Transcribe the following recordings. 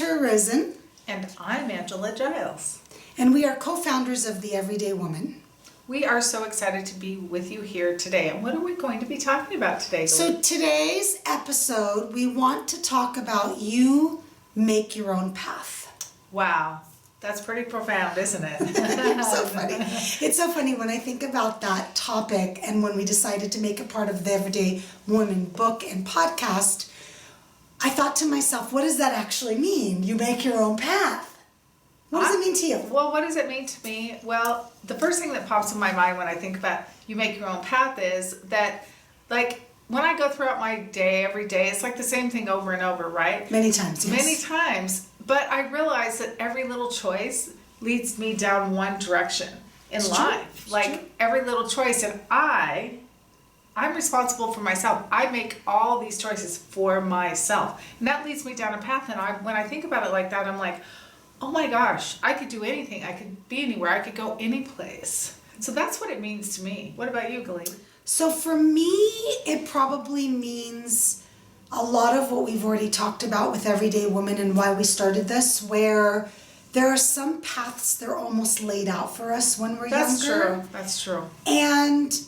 Sandra Rosen. And I'm Angela Giles. And we are co-founders of The Everyday Woman. We are so excited to be with you here today. And what are we going to be talking about today? So today's episode, we want to talk about you make your own path. Wow. That's pretty profound, isn't it? It's so funny. It's so funny when I think about that topic and when we decided to make it part of the Everyday Woman book and podcast, I thought to myself, what does that actually mean? You make your own path. What does it mean to you? Well, what does it mean to me? Well, the first thing that pops in my mind when I think about you make your own path is that, like, when I go throughout my day, every day, it's like the same thing over and over, right? Many times, yes. Many times. But I realize that every little choice leads me down one direction in life. Like, every little choice. And I'm responsible for myself. I make all these choices for myself. And that leads me down a path. And when I think about it like that, I'm like, oh my gosh, I could do anything. I could be anywhere. I could go any place. So that's what it means to me. What about you, Galene? So for me, it probably means a lot of what we've already talked about with Everyday Woman and why we started this, where there are some paths that are almost laid out for us when we're younger. That's true. And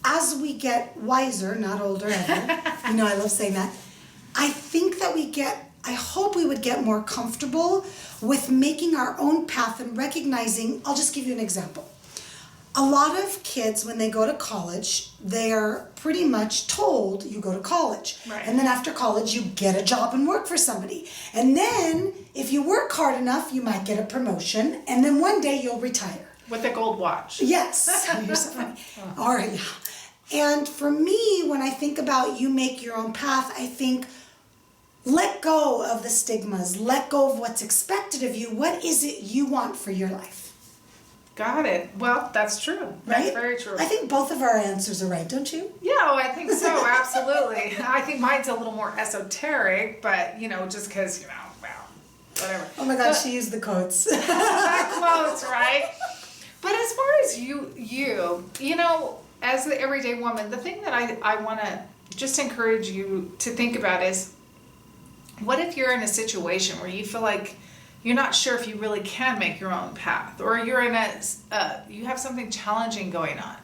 as we get wiser, not older ever, I love saying that, I hope we would get more comfortable with making our own path and recognizing, I'll just give you an example. A lot of kids, when they go to college, they are pretty much told you go to college. Right. And then after college, you get a job and work for somebody. And then if you work hard enough, you might get a promotion. And then one day you'll retire. With a gold watch. Yes. You're so funny. All right, yeah. And for me, when I think about you make your own path, I think let go of the stigmas, let go of what's expected of you. What is it you want for your life? Got it. Well, that's true. That's very true. I think both of our answers are right, don't you? Yeah, I think so. Absolutely. I think mine's a little more esoteric, but, just because, well, whatever. Oh my God, she used the quotes. Quotes, right? But as far as you, as the everyday woman, the thing that I want to just encourage you to think about is, what if you're in a situation where you feel like you're not sure if you really can make your own path, or you're in you have something challenging going on?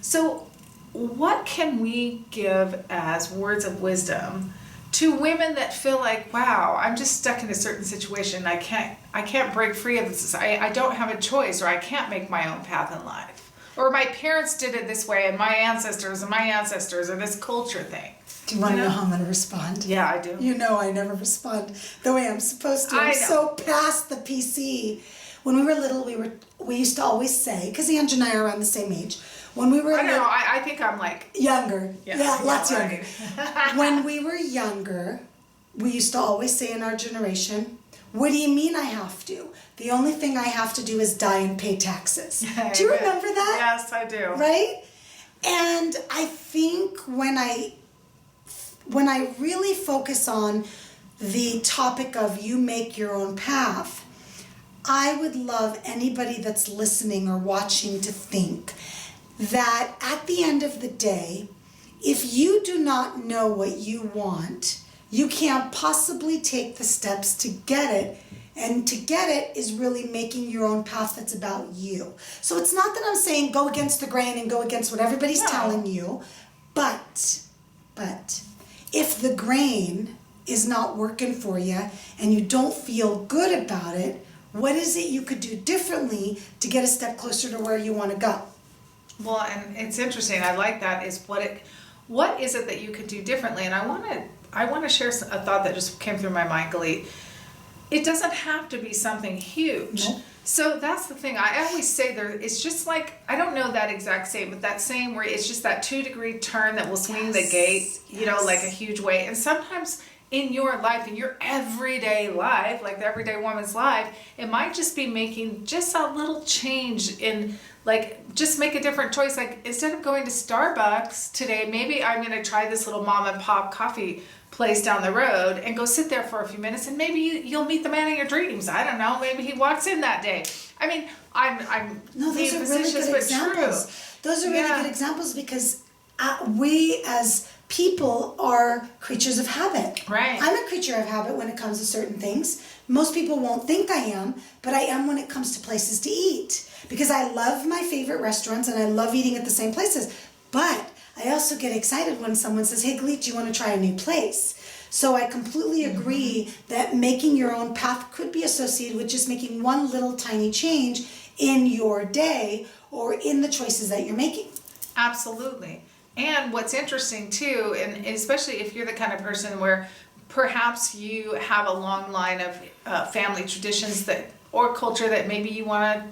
So what can we give as words of wisdom to women that feel like, wow, I'm just stuck in a certain situation. I can't break free of this. I don't have a choice, or I can't make my own path in life. Or my parents did it this way, and my ancestors, or this culture thing. Do you want to know how I'm going to respond? Yeah, I do. I never respond the way I'm supposed to. I I'm know. so past the PC. When we were little, we used to always say, because Ange and I are around the same age. When we were I think I'm like younger. Yeah, lots right. younger. When we were younger, we used to always say in our generation, what do you mean I have to? The only thing I have to do is die and pay taxes. Do you remember that? Yes, I do. Right? And I think when I really focus on the topic of you make your own path, I would love anybody that's listening or watching to think that at the end of the day, if you do not know what you want, you can't possibly take the steps to get it. And to get it is really making your own path that's about you. So it's not that I'm saying go against the grain and go against what everybody's telling you, but if the grain is not working for you and you don't feel good about it, what is it you could do differently to get a step closer to where you want to go? Well, and it's interesting. I like that. Is what is it that you could do differently? And I want to share a thought that just came through my mind, Galit. It doesn't have to be something huge. Nope. So that's the thing. I always say it's just like, I don't know that exact same, but that same where it's just that 2-degree turn that will swing the gate, like a huge way. And sometimes in your life, in your everyday life, like the everyday woman's life, it might just be making just a little change in, like, just make a different choice. Like, instead of going to Starbucks today, maybe I'm going to try this little mom and pop coffee place down the road and go sit there for a few minutes, and maybe you'll meet the man of your dreams. I don't know. Maybe he walks in that day. I mean, I'm no, those are really good examples. Those are really good examples because we as people are creatures of habit. Right. I'm a creature of habit when it comes to certain things. Most people won't think I am, but I am when it comes to places to eat. Because I love my favorite restaurants and I love eating at the same places. But I also get excited when someone says, hey, Galit, do you want to try a new place? So I completely agree that making your own path could be associated with just making one little tiny change in your day or in the choices that you're making. Absolutely. And what's interesting too, and especially if you're the kind of person where perhaps you have a long line of family traditions that or culture that maybe you want to,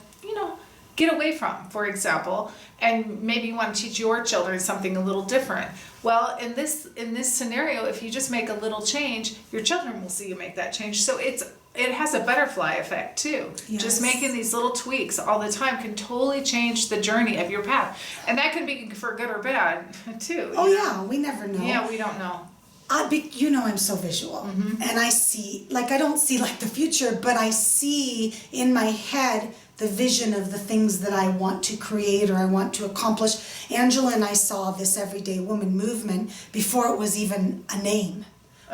get away from, for example, and maybe you want to teach your children something a little different. Well, in this scenario, if you just make a little change, your children will see you make that change. So it has a butterfly effect too. Yes. Just making these little tweaks all the time can totally change the journey of your path. And that can be for good or bad too. Oh yeah, we never know. Yeah, we don't know. I'm so visual, and I see, I don't see the future, but I see in my head the vision of the things that I want to create or I want to accomplish. Angela and I saw this Everyday Woman movement before it was even a name.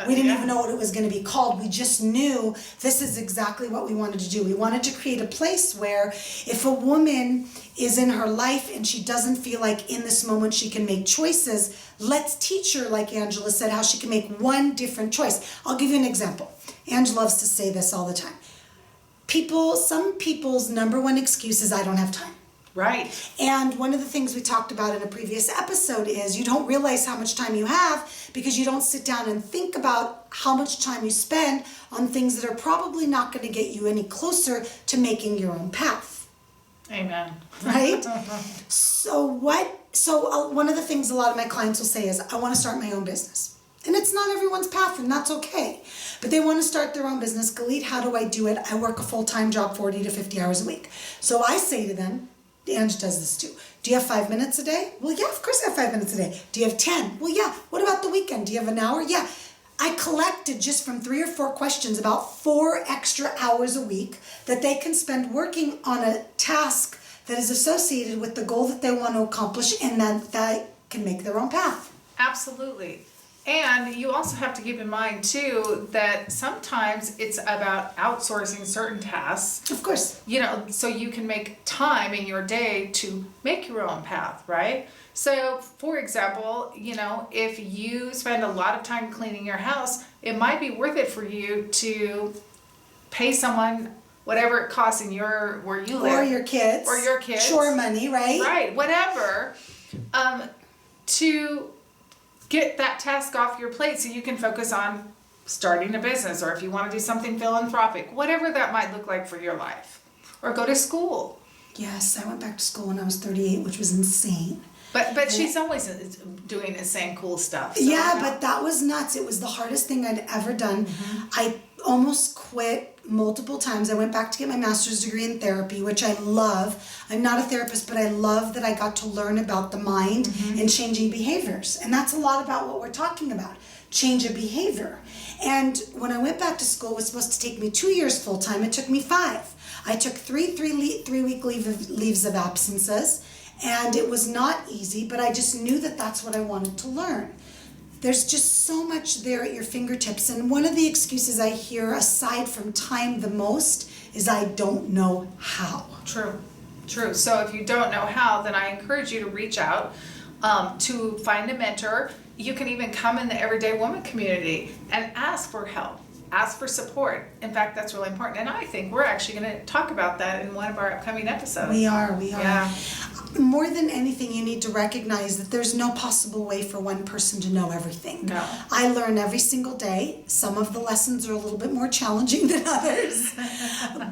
We didn't even know what it was going to be called. We just knew this is exactly what we wanted to do. We wanted to create a place where if a woman is in her life and she doesn't feel like in this moment she can make choices, let's teach her, like Angela said, how she can make one different choice. I'll give you an example. Angela loves to say this all the time. Some people's number one excuse is I don't have time. Right. And one of the things we talked about in a previous episode is you don't realize how much time you have because you don't sit down and think about how much time you spend on things that are probably not going to get you any closer to making your own path. Amen. Right? So one of the things a lot of my clients will say is, I want to start my own business. And it's not everyone's path, and that's okay. But they want to start their own business. Galit, how do I do it? I work a full-time job, 40 to 50 hours a week. So I say to them, Ange does this too. Do you have 5 minutes a day? Well, yeah, of course I have 5 minutes a day. Do you have 10? Well, yeah. What about the weekend? Do you have an hour? Yeah. I collected just from 3 or 4 questions about 4 extra hours a week that they can spend working on a task that is associated with the goal that they want to accomplish and that can make their own path. Absolutely. And you also have to keep in mind too that sometimes it's about outsourcing certain tasks. Of course. So you can make time in your day to make your own path, right? So, for example, if you spend a lot of time cleaning your house, it might be worth it for you to pay someone whatever it costs in where you live. Or your kids. Chore money, right? Right, whatever. To get that task off your plate so you can focus on starting a business, or if you want to do something philanthropic, whatever that might look like for your life. Or go to school. Yes, I went back to school when I was 38, which was insane. But she's always doing the same cool stuff. So But that was nuts. It was the hardest thing I'd ever done. I almost quit multiple times. I went back to get my master's degree in therapy, which I love. I'm not a therapist, but I love that I got to learn about the mind and changing behaviors. And that's a lot about what we're talking about, change of behavior. And when I went back to school, it was supposed to take me 2 years full time. It took me 5. I took 3-week leaves of absences. And it was not easy, but I just knew that that's what I wanted to learn. There's just so much there at your fingertips. And one of the excuses I hear, aside from time the most, is I don't know how. True. So if you don't know how, then I encourage you to reach out to find a mentor. You can even come in the Everyday Woman community and ask for help. Ask for support. In fact, that's really important. And I think we're actually going to talk about that in one of our upcoming episodes. We are. Yeah. More than anything, you need to recognize that there's no possible way for one person to know everything. No. I learn every single day. Some of the lessons are a little bit more challenging than others.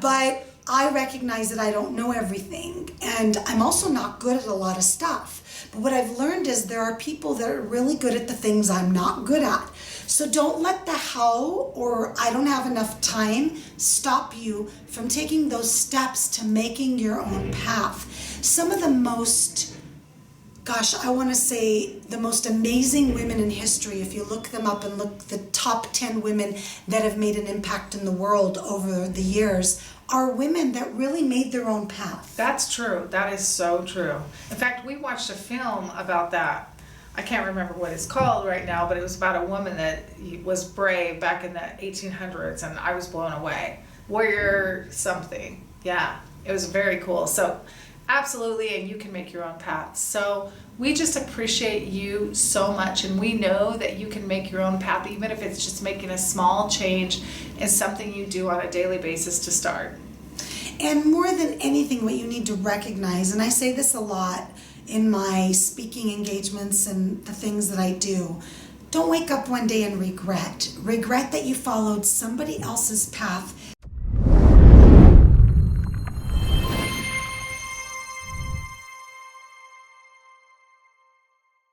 But I recognize that I don't know everything. And I'm also not good at a lot of stuff. But what I've learned is there are people that are really good at the things I'm not good at. So don't let the how or I don't have enough time stop you from taking those steps to making your own path. Some of the most, I want to say the most amazing women in history, if you look them up and look the top 10 women that have made an impact in the world over the years, are women that really made their own path. That's true. That is so true. In fact, we watched a film about that. I can't remember what it's called right now, but it was about a woman that was brave back in the 1800s, and I was blown away. Warrior something. Yeah, it was very cool. So absolutely, and you can make your own path. So we just appreciate you so much, and we know that you can make your own path, even if it's just making a small change in something you do on a daily basis to start. And more than anything, what you need to recognize, and I say this a lot in my speaking engagements and the things that I do, don't wake up one day and regret. Regret that you followed somebody else's path